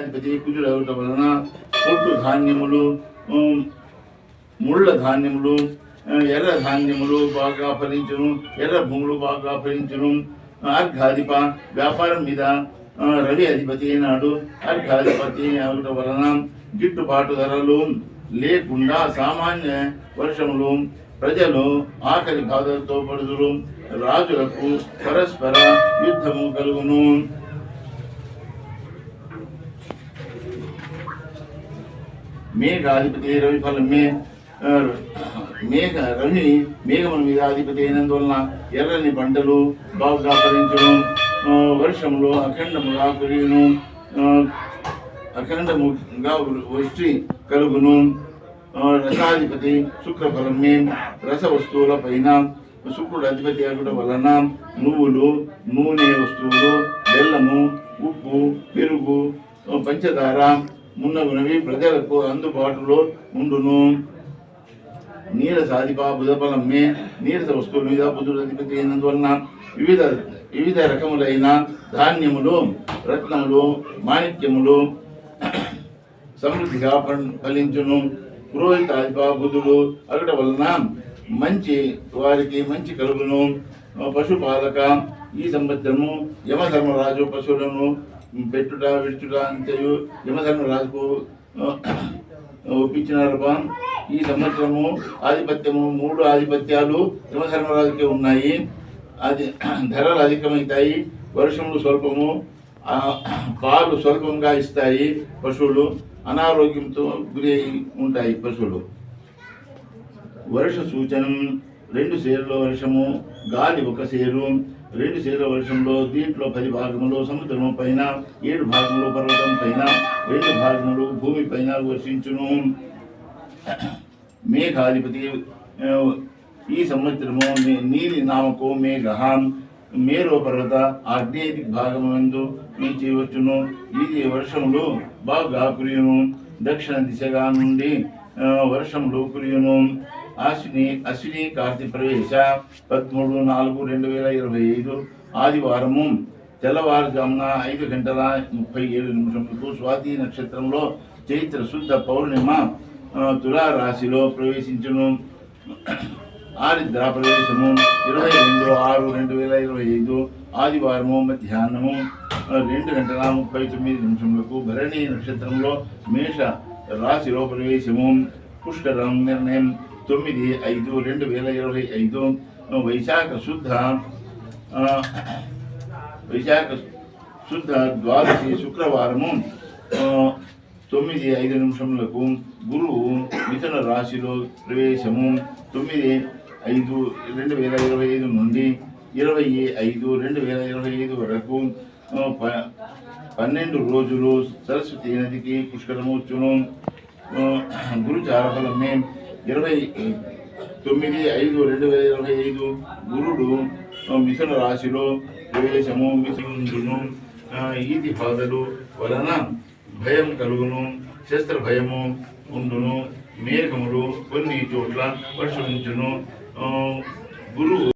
భాగ్యాధిపతి కుజుడవట వలన పొట్టు ధాన్యములు, ముళ్ళ ధాన్యములు, ఎర్ర ధాన్యములు బాగా ఫలించును, ఎర్ర భూములు బాగా ఫలించును. అర్ఘాధిప వ్యాపారం మీద రవి అధిపతి అయినాడు. అర్ఘాధిపతి అవటం వలన గిట్టుబాటు ధరలు లేకుండా సామాన్య వర్షములు, ప్రజలు ఆకలి బాధలతో పడుదురు. రాజులకు పరస్పర యుద్ధము కలుగును. మేఘాధిపతి రవి ఫలం రవి మేఘముల మీద అధిపతి అయినందువలన ఎర్రని పంటలు బాగా ఫలించును. వర్షంలో అఖండముగా వృష్టి కలుగును. రసాధిపతి శుక్రఫలమే రస వస్తువుల పైన శుక్రుడు అధిపతి అగుట వలన నువ్వులు, నూనె వస్తువులు, బెల్లము, ఉప్పు, పెరుగు, పంచదార మున్నగునవి ప్రజలకు అందుబాటులో ఉండును. నీరసాధిప బుధఫలమే నీరస వస్తువుల మీద బుధుడు అధిపతి అయినందువలన వివిధ రకములైన ధాన్యములు, రత్నములు, మాణిక్యములు సమృద్ధిగా ఫలించును. పురోహితాధిప బుధుడు అగట వలన మంచి వారికి మంచి కలుగును. పశుపాలక ఈ సంవత్సరము యమధర్మరాజు పశువులను పెట్టుట విడుచుట అంతయు యమధర్మరాజుకు ఒప్పించినారు. ఈ సంవత్సరము ఆధిపత్యము 3 ఆధిపత్యాలు యమధర్మరాజుకే ఉన్నాయి. అది ధరలు అధికమవుతాయి. వర్షములు స్వల్పము, పాలు స్వల్పంగా ఇస్తాయి. పశువులు అనారోగ్యంతో గురి ఉంటాయి. పశువులు వర్ష సూచనం 2 సేరుల వర్షము, గాలి 1 సేరు. 2 సేరుల వర్షంలో దీంట్లో 10 భాగములు సముద్రము పైన, 7 భాగములు పర్వతం పైన, 2 భాగములు భూమి పైన వర్షించును. మేఘాధిపతి ఈ సంవత్సరము నీలి నామకు మేఘ మేరు పర్వత ఆగ్నేయ భాగమందు నుంచి వచ్చును. ఇది వర్షములు బాగా కురియును. దక్షిణ దిశగా నుండి వర్షములు కురియును. అశ్విని కార్తీ ప్రవేశ 13/4/2025 ఆదివారము తెల్లవారుజామున 5:37 స్వాతి నక్షత్రంలో చైత్ర శుద్ధ పౌర్ణిమ తులారాశిలో ప్రవేశించును. ఆరిద్ర ప్రవేశము 22/6/2025 ఆదివారము మధ్యాహ్నము 2:39 భరణి నక్షత్రంలో మేష రాశిలో ప్రవేశము. పుష్కరం నిర్ణయం 9/5/2025 వైశాఖ శుద్ధ ద్వాదశి శుక్రవారము 9:05 గురువు మిథున రాశిలో ప్రవేశము. 9/5/2025 నుండి 20/5/2025 వరకు 12 రోజులు సరస్వతి నదికి పుష్కరము వచ్చును. గురుచార ఫలమే 29/5/2025 గురుడు మిథున రాశిలో ప్రవేశము. మిథును ఈది బాధలు వలన భయం కలుగును. శస్త్ర భయము ఉండును. మేఘములు కొన్ని చోట్ల వర్షించును. గురువు